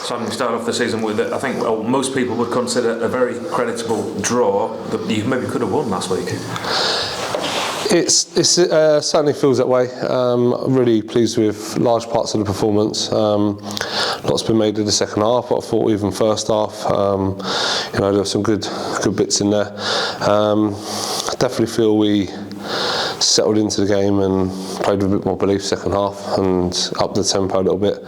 So we started off the season with, I think, most people would consider a very creditable draw that you maybe could have won last week. It certainly feels that way. I'm really pleased with large parts of the performance. Lots been made in the second half, but I thought even first half, there were some good bits in there. I definitely feel we settled into the game and played with a bit more belief second half and upped the tempo a little bit,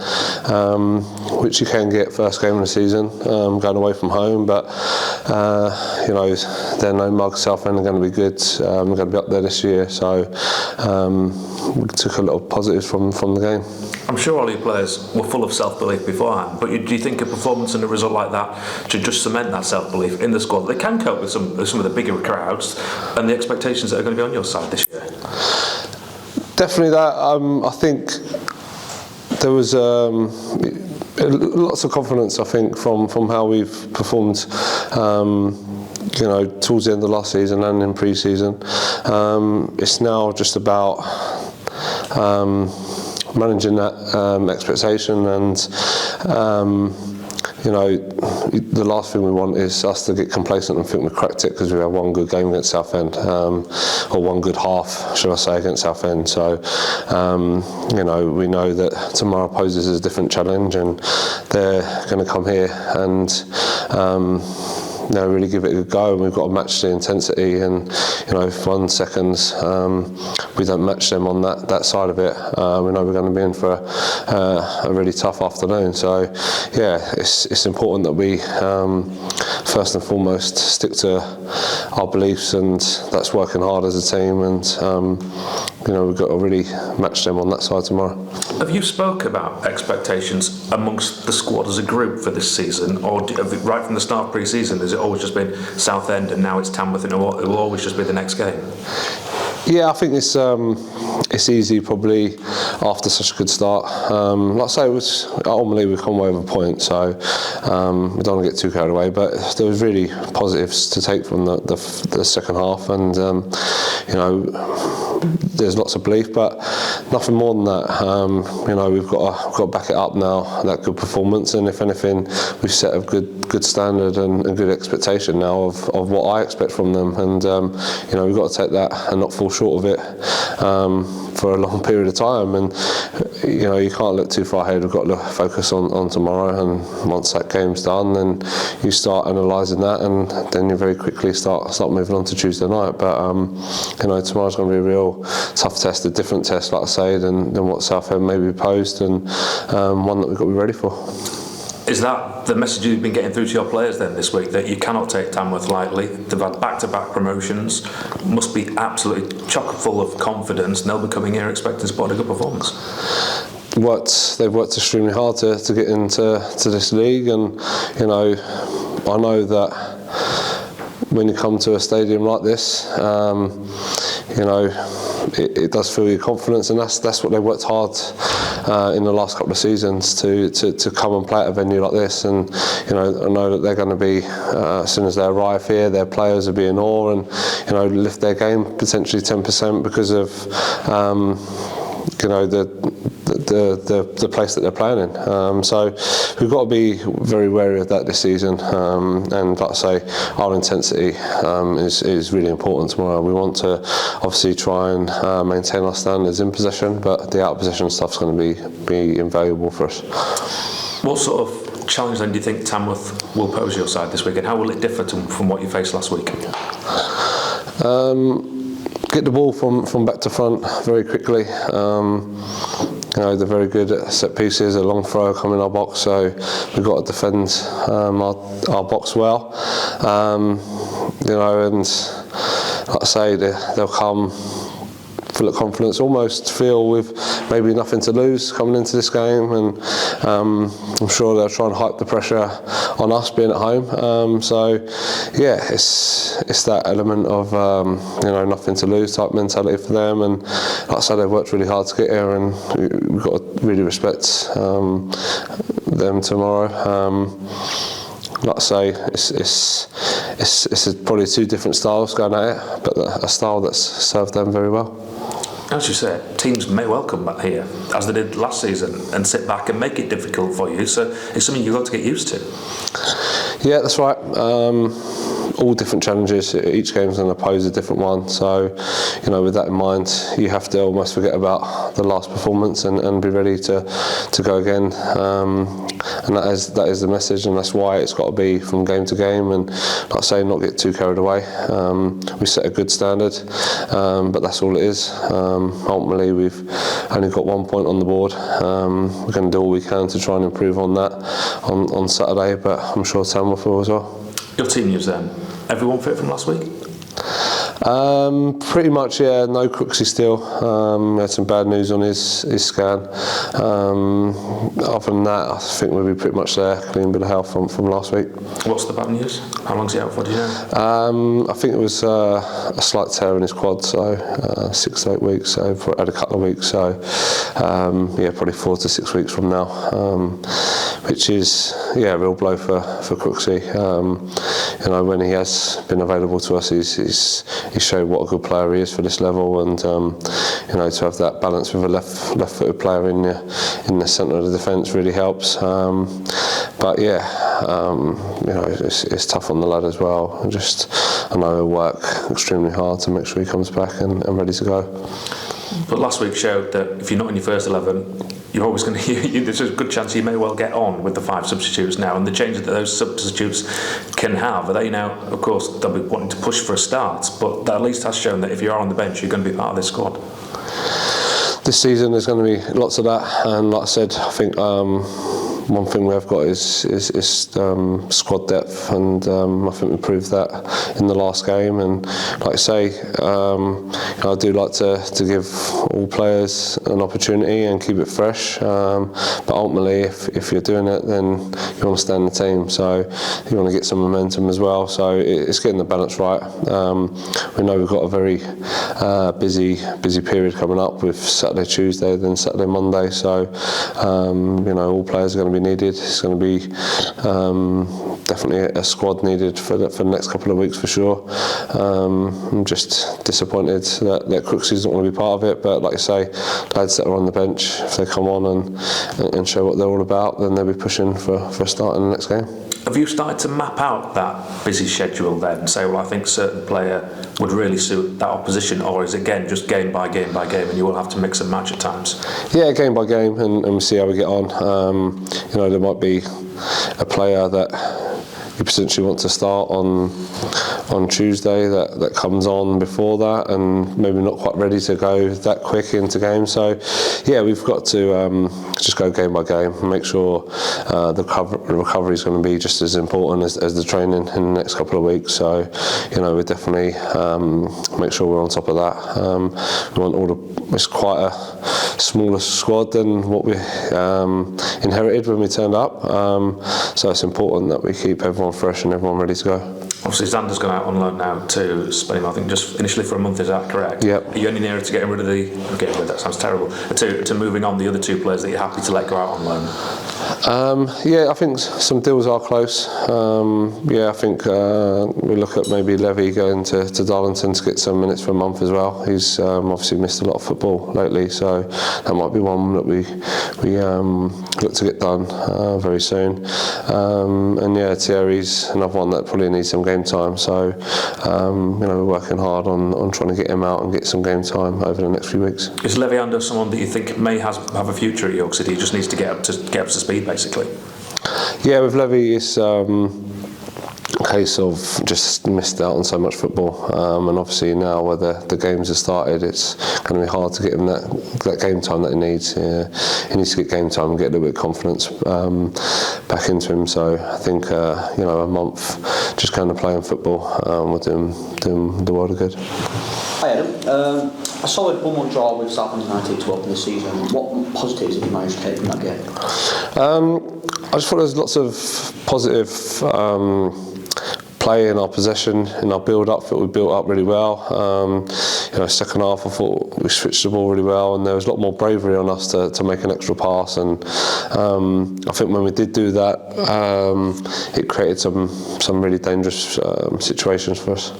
which you can get first game of the season, going away from home. But they're no mug. Southend are going to be good. We're going to be up there this year, so we took a lot of positives from the game. I'm sure all your players were full of self-belief beforehand, but do you think a performance and a result like that should just cement that self-belief in the squad? They can cope with some of the bigger crowds and the expectations that are going to be on your side this year. Definitely that. I think there was lots of confidence, I think, from how we've performed towards the end of last season and in pre-season. It's now just about managing that expectation, and the last thing we want is us to get complacent and think we cracked it because we had one good game against Southend, or one good half, should I say, against Southend. So we know that tomorrow poses a different challenge, and they're going to come here and really give it a good go, and we've got to match the intensity. And if 1 second we don't match them on that side of it, we know we're going to be in for a really tough afternoon. So it's important that we first and foremost stick to our beliefs, and that's working hard as a team, and we've got to really match them on that side tomorrow. Have you spoke about expectations amongst the squad as a group for this season, or right from the start of pre-season, has it always just been Southend and now it's Tamworth and it will always just be the next game? Yeah, I think it's easy probably after such a good start. Like I say, ultimately we've come away with a point, so we don't want to get too carried away. But there was really positives to take from the second half, and there's lots of belief, but nothing more than that. We've got to back it up now, that good performance, and if anything, we've set a good standard and a good expectation now of what I expect from them, and we've got to take that and not fall short of it for a long period of time. And you can't look too far ahead. We've got to focus on tomorrow, and once that game's done, then you start analysing that, and then you very quickly start moving on to Tuesday night. But tomorrow's going to be a real tough test, a different test, like I say, than what Southend maybe posed, and one that we've got to be ready for. Is that the message you've been getting through to your players then this week, that you cannot take Tamworth lightly? They've had back-to-back promotions, must be absolutely chock full of confidence, and they'll be coming here expecting to put a good performance? They've worked extremely hard to get into this league, and I know that when you come to a stadium like this, it does fill your confidence, and that's what they worked hard in the last couple of seasons to come and play at a venue like this. And I know that they're going to be, as soon as they arrive here, their players will be in awe, and lift their game potentially 10% because of the place that they're playing in. So we've got to be very wary of that this season, and like I say, our intensity is really important tomorrow. We want to obviously try and maintain our standards in possession, but the out of possession stuff's going to be invaluable for us. What sort of challenge then do you think Tamworth will pose your side this weekend? How will it differ from what you faced last week? Get the ball from back to front very quickly. They're very good at set pieces, a long throw coming in our box, so we've got to defend our box well. And like I say, they'll come full of confidence, almost feel with maybe nothing to lose coming into this game, and I'm sure they'll try and hype the pressure on us being at home. It's that element of nothing to lose type mentality for them, and like I said, they've worked really hard to get here, and we've got to really respect them tomorrow. Like I say, it's probably two different styles going at it, but a style that's served them very well. As you say, teams may well come back here, as they did last season, and sit back and make it difficult for you. So it's something you've got to get used to. Yeah, that's right. All different challenges. Each game's going to pose a different one. So, with that in mind, you have to almost forget about the last performance and be ready to go again. And that is the message, and that's why it's got to be from game to game. And like I say, not get too carried away. We set a good standard, but that's all it is. Ultimately, we've only got 1 point on the board. We're going to do all we can to try and improve on that on Saturday, but I'm sure Tamworth will as well. Your team news then, everyone fit from last week? Pretty much, yeah. No Crooksy still. We had some bad news on his scan. Other than that, I think we'll be pretty much there, clean bit of health from last week. What's the bad news? How long's he out for, do you know? I think it was a slight tear in his quad, so 6 to 8 weeks. So had a couple of weeks, so probably 4 to 6 weeks from now, which is a real blow for Crooksy. When he has been available to us, he's showed what a good player he is for this level, and to have that balance with a left-footed player in the centre of the defence really helps. But it's tough on the lad as well. I know he'll work extremely hard to make sure he comes back and ready to go. But last week showed that if you're not in your first 11, you're always going to. There's a good chance you may well get on with the 5 substitutes now, and the changes that those substitutes can have. Are they now? Of course, they'll be wanting to push for a start, but that at least has shown that if you are on the bench, you're going to be part of this squad. This season there's going to be lots of that, and like I said, I think one thing we've got is squad depth, and I think we proved that in the last game. And like I say, I do like to give all players an opportunity and keep it fresh. But ultimately, if you're doing it, then you want to stay in the team. So you want to get some momentum as well. So it's getting the balance right. We know we've got a very busy period coming up with Saturday, Tuesday, then Saturday, Monday. So all players are going to be needed. It's going to be definitely a squad needed for the next couple of weeks for sure. I'm just disappointed that Crooksy doesn't want to be part of it, but like I say, lads that are on the bench, if they come on and show what they're all about, then they'll be pushing for a start in the next game. Have you started to map out that busy schedule then and say, well, I think a certain player would really suit that opposition, or is it again just game by game by game and you will have to mix and match at times? Yeah, game by game, and we'll see how we get on. There might be a player that you potentially want to start on Tuesday that comes on before that and maybe not quite ready to go that quick into game. So we've got to just go game by game and make sure the recovery is going to be just as important as the training in the next couple of weeks. So we definitely make sure we're on top of that. We want it's quite a smaller squad than what we inherited when we turned up, so it's important that we keep everyone fresh and everyone ready to go. Obviously Xander's gone out on loan now to Spain, I think just initially for a month, is that correct? Yep. Are you any nearer to getting rid of that sounds terrible, to moving on the other 2 players that you're happy to let go out on loan? I think some deals are close. I think we look at maybe Levy going to Darlington to get some minutes for a month as well. He's obviously missed a lot of football lately, so that might be one that we look to get done very soon. Thierry's another one that probably needs some game time, so we're working hard on trying to get him out and get some game time over the next few weeks. Is Levy under someone that you think may have a future at York City? He just needs to get up to speed, basically. Yeah, with Levy, it's a case of just missed out on so much football, and obviously now where the games have started, it's going to be hard to get him that game time that he needs. He needs to get game time and get a little bit of confidence back into him. So I think a month just kind of playing football will do him the world of good. Hi Adam, a solid 1-1 draw with Southampton United to open the season. What positives have you managed to take from that game? I just thought there was lots of positive play in our possession, in our build-up that we built up really well. second half I thought we switched the ball really well, and there was a lot more bravery on us to make an extra pass, and I think when we did do that, it created some really dangerous situations for us.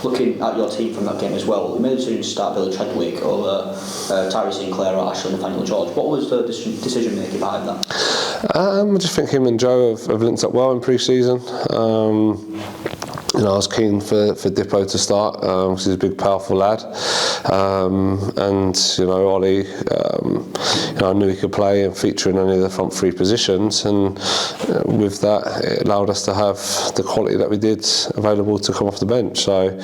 Looking at your team from that game as well, we made a decision to start Billy Chadwick over Tyree Sinclair, Ashley and Nathaniel George. What was the decision making behind that? I just think him and Joe have linked up well in pre-season. I was keen for Dippo to start because he's a big, powerful lad, and Ollie, I knew he could play and feature in any of the front three positions, and with that, it allowed us to have the quality that we did available to come off the bench. So.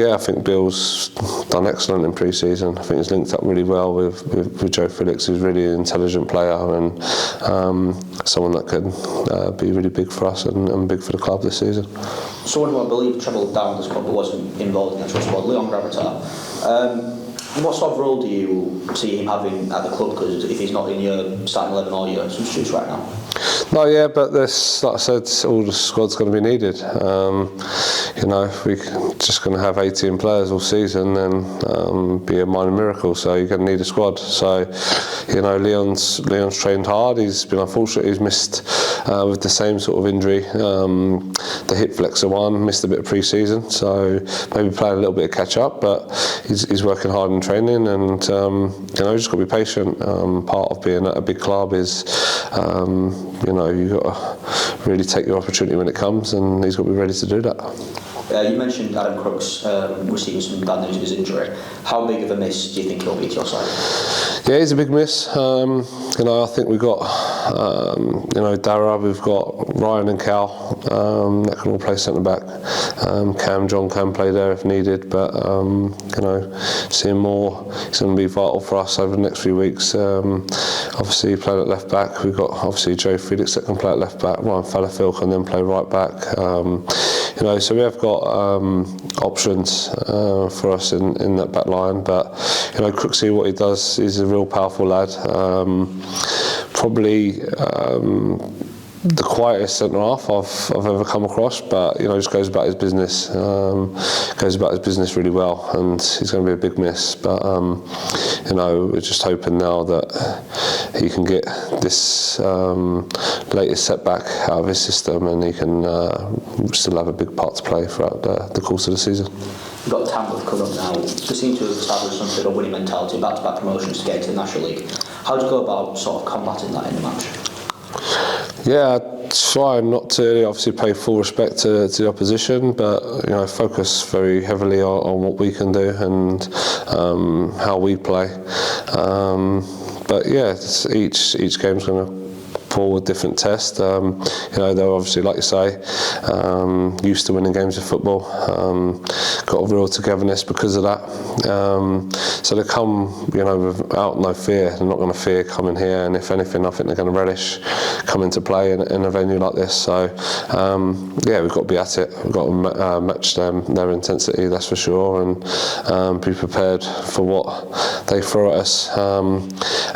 I think Bill's done excellent in pre-season. I think he's linked up really well with Joe Felix, who's really an intelligent player and someone that could be really big for us and big for the club this season. Someone who I believe travelled down the squad but wasn't involved in the actual squad, Leon Gravatar. What sort of role do you see him having at the club? Because if he's not in your starting 11 or your substitutes right now. No, yeah, but this, like I said, all the squad's going to be needed. If we're just going to have 18 players all season, then be a minor miracle. So you're going to need a squad. So, Leon's trained hard. He's been unfortunate. He's missed with the same sort of injury, the hip flexor one. Missed a bit of pre-season, so maybe playing a little bit of catch up. But he's working hard in training, and just got to be patient. Part of being at a big club is, you've got to really take your opportunity when it comes, and he's got to be ready to do that. You mentioned Adam Crooks receiving some bad news of his injury. How big of a miss do you think he'll be to your side? Yeah, he's a big miss. I think we've got, Dara, we've got Ryan and Cal that can all play centre back. John can play there if needed, but seeing more, it's going to be vital for us over the next few weeks. Obviously, playing at left back, we've got obviously Joe Felix that can play at left back. Ryan Fallowfield can then play right back. So we have got options for us in that back line, but Crooksy, what he does, he's a real powerful lad. Probably the quietest centre half I've ever come across, but just goes about his business. Goes about his business really well, and he's going to be a big miss. But we're just hoping now that he can get this latest setback out of his system, and he can still have a big part to play throughout the course of the season. We've got Tamworth coming up now. They seem to have established some sort of winning mentality, back-to-back promotions to get into the National League. How do you go about sort of combating that in the match? Yeah, I try not to obviously pay full respect to the opposition, but focus very heavily on what we can do and how we play. But yeah, each game's going to forward different test. They're obviously, like you say, used to winning games of football. Got a real togetherness because of that. So they come, without no fear. They're not going to fear coming here, and if anything, I think they're going to relish coming to play in a venue like this. So we've got to be at it. We've got to match their intensity, that's for sure, and be prepared for what they throw at us.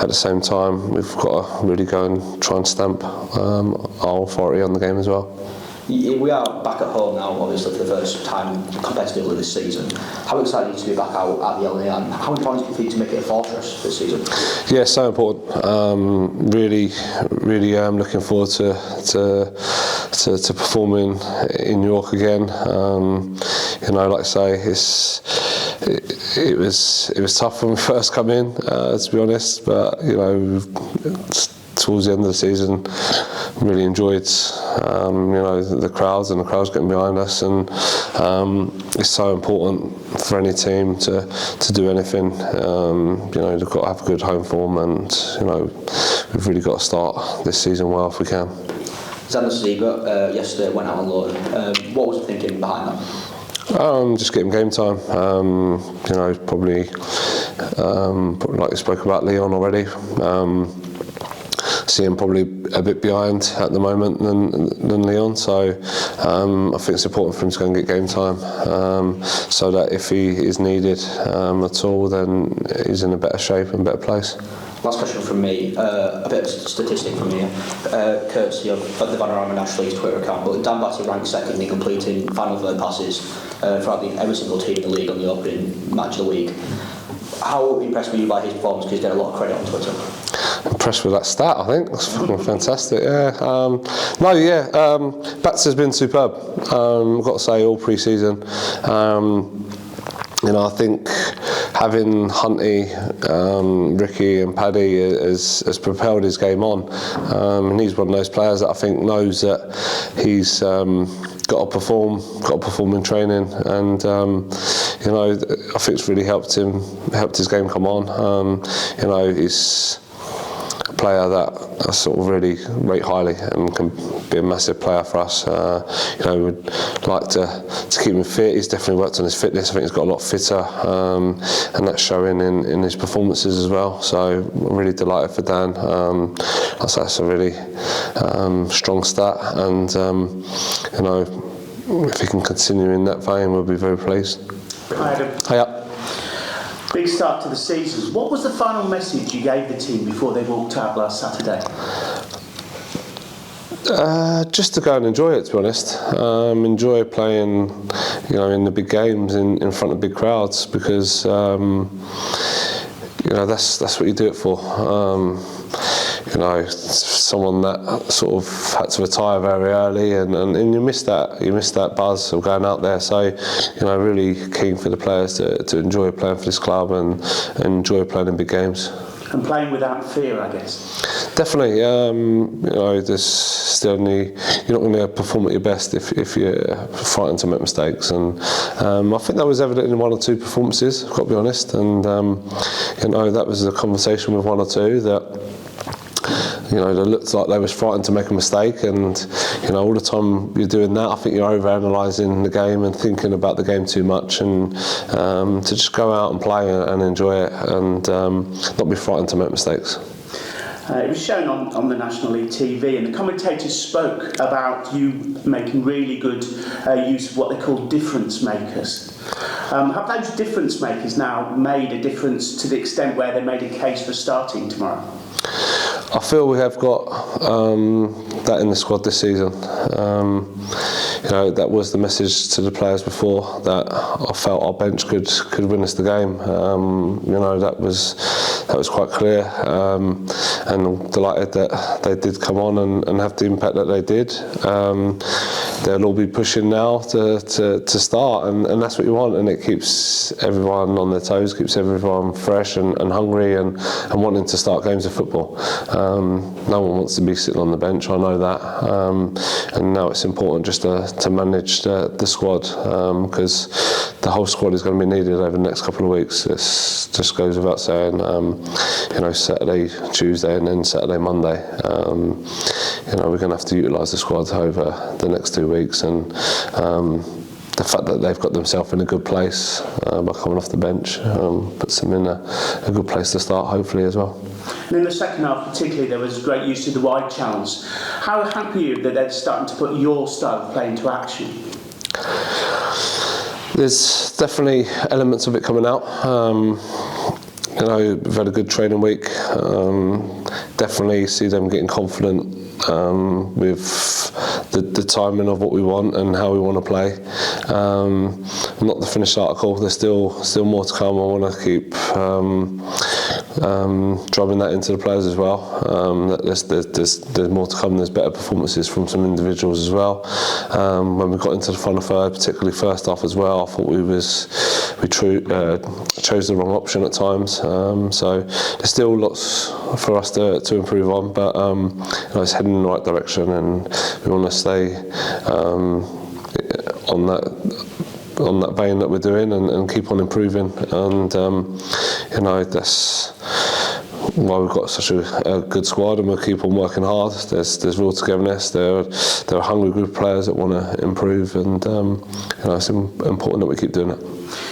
At the same time, we've got to really go and try and stamp our authority on the game as well. We are back at home now, obviously, for the first time competitively this season. How excited are you to be back out at the LA, and how important is it for you to make it a fortress this season? Yeah, so important. Really looking forward to performing in New York again. Like I say, it was tough when we first come in, to be honest, but towards the end of the season, really enjoyed the crowds getting behind us, and it's so important for any team to do anything. They've got to have a good home form, and we've really got to start this season well if we can. Xander Siebert yesterday went out on loan. What was the thinking behind that? Just getting game time. Probably like we spoke about Leon already. See him probably a bit behind at the moment than Leon, so I think it's important for him to go and get game time, so that if he is needed at all, then he's in a better shape and better place. Last question from me, a bit of statistic from here, courtesy of the Vanarama National League's Twitter account, but Dan Batty ranked second in completing final third passes throughout every single team in the league on the opening match of the week. How impressed were you by his performance? Because he's getting a lot of credit on Twitter. Impressed with that stat, I think. That's fucking fantastic, yeah. Bats has been superb. I've got to say, all pre-season. I think having Hunty, Ricky and Paddy has propelled his game on. And he's one of those players that I think knows that he's got to perform in training, and I think it's really helped his game come on. He's a player that I sort of really rate highly and can be a massive player for us. We'd like to keep him fit. He's definitely worked on his fitness. I think he's got a lot fitter, and that's showing in his performances as well. So I'm really delighted for Dan. That's a really strong stat, and if he can continue in that vein, we'll be very pleased. Hi Adam. Hiya. Big start to the season. What was the final message you gave the team before they walked out last Saturday? Just to go and enjoy it, to be honest. Enjoy playing, in the big games in front of big crowds, because that's what you do it for. Someone that sort of had to retire very early, and you missed that buzz of going out there. So, really keen for the players to enjoy playing for this club and enjoy playing in big games. And playing without fear, I guess. Definitely. There's still you're not going to perform at your best if you're frightened to make mistakes, and I think that was evident in one or two performances. I've got to be honest, and that was a conversation with one or two that. They looked like they was frightened to make a mistake, and all the time you're doing that, I think you're over-analysing the game and thinking about the game too much, and to just go out and play and enjoy it, and not be frightened to make mistakes. It was shown on the National League TV, and the commentators spoke about you making really good use of what they call difference makers. Have those difference makers now made a difference to the extent where they made a case for starting tomorrow? I feel we have got that in the squad this season. That was the message to the players before, that I felt our bench could win us the game. That was quite clear, and I'm delighted that they did come on and have the impact that they did. They'll all be pushing now to start, and that's what you want, and it keeps everyone on their toes, keeps everyone fresh and hungry and wanting to start games of football. No one wants to be sitting on the bench, I know that, and now it's important just to manage the squad, because the whole squad is going to be needed over the next couple of weeks. It just goes without saying. Saturday, Tuesday, and then Saturday, Monday. We're going to have to utilise the squad over the next 2 weeks, and the fact that they've got themselves in a good place by coming off the bench puts them in a good place to start, hopefully, as well. And in the second half particularly, there was great use of the wide channels. How happy are you that they're starting to put your style of play into action? There's definitely elements of it coming out. We've had a good training week. Definitely see them getting confident with the timing of what we want and how we want to play. Not the finished article. There's still more to come. I want to keep driving that into the players as well. There's more to come. There's better performances from some individuals as well. When we got into the final third, particularly first half as well, I thought we chose the wrong option at times. So there's still lots for us to improve on, but it's heading in the right direction, and we want to stay on that vein that we're doing and keep on improving, and that's why we've got such a good squad, and we'll keep on working hard. There's real togetherness. There are a hungry group of players that want to improve, and it's important that we keep doing it.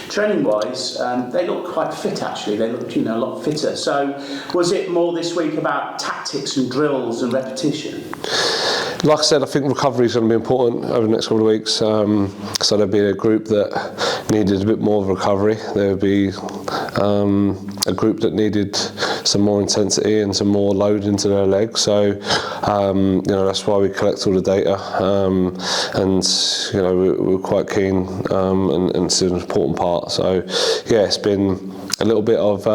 Training-wise, they look quite fit actually. They look, a lot fitter. So, was it more this week about tactics and drills and repetition? Like I said, I think recovery is going to be important over the next couple of weeks. So there'll be a group that needed a bit more of recovery. There would be a group that needed some more intensity and some more load into their legs. So that's why we collect all the data, and we're quite keen, and it's an important part. So yeah, it's been a little bit of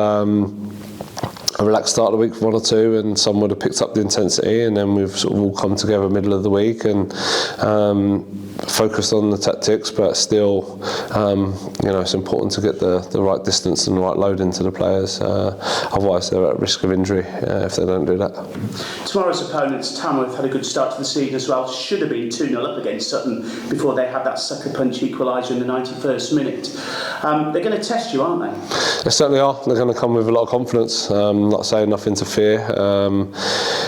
a relaxed start of the week for 1 or 2, and some would have picked up the intensity, and then we've sort of all come together middle of the week and focused on the tactics, but still it's important to get the right distance and the right load into the players, otherwise they're at risk of injury if they don't do that. Tomorrow's opponents, Tamworth, had a good start to the season as well. Should have been 2-0 up against Sutton before they had that sucker punch equaliser in the 91st minute. They're going to test you, aren't they? They certainly are. They're going to come with a lot of confidence, not saying nothing to fear.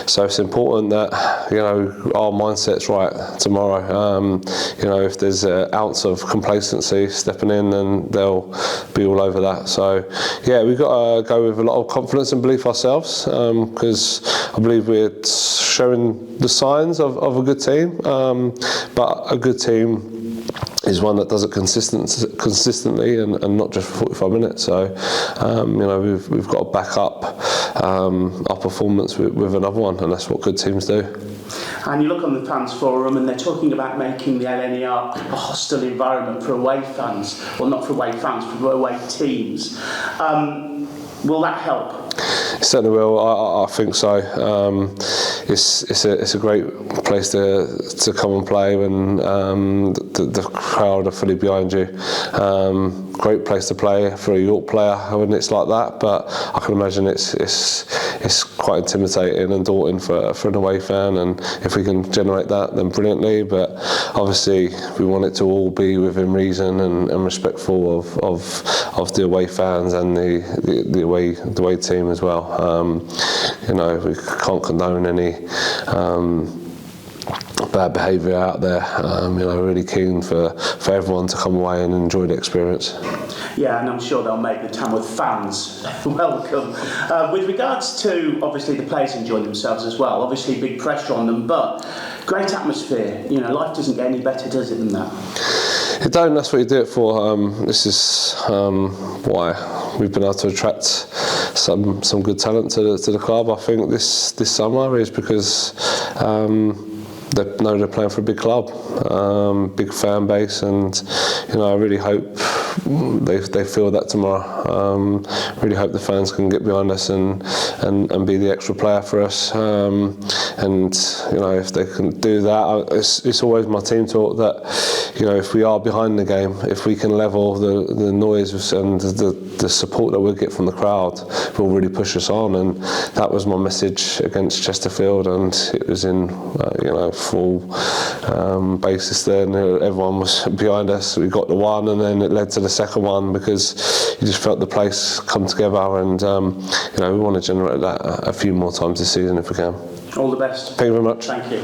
So it's important that our mindset's right tomorrow. If there's an ounce of complacency stepping in, then they'll be all over that. So yeah, we've got to go with a lot of confidence and belief ourselves, because I believe we're showing the signs of a good team, but a good team is one that does it consistently and not just for 45 minutes. So we've got to back up our performance with another one, and that's what good teams do. And you look on the fans forum and they're talking about making the LNER a hostile environment for away fans. Well, not for away fans, for away teams. Will that help? It certainly will. I think so. It's a great place to come and play when the crowd are fully behind you. Great place to play for a York player when it's like that, but I can imagine it's quite intimidating and daunting for an away fan, and if we can generate that, then brilliantly. But obviously we want it to all be within reason and respectful of the away fans and the away team as well. We can't condone any bad behaviour out there. Really keen for everyone to come away and enjoy the experience. Yeah, and I'm sure they'll make the Tamworth fans welcome. With regards to, obviously, the players enjoying themselves as well, obviously big pressure on them, but great atmosphere. Life doesn't get any better, does it, than that? It don't, that's what you do it for. This is why we've been able to attract some good talent to the club. I think this summer is because they know they're playing for a big club, big fan base, and I really hope they feel that tomorrow. Really hope the fans can get behind us and be the extra player for us. And if they can do that, it's always my team talk that if we are behind the game, if we can level the noise and the support that we'll get from the crowd, will really push us on. And that was my message against Chesterfield, and it was in full basis there, and everyone was behind us. We got the one, and then it led to the second one, because you just felt the place come together, and we want to generate that a few more times this season if we can. All the best. Thank you very much. Thank you.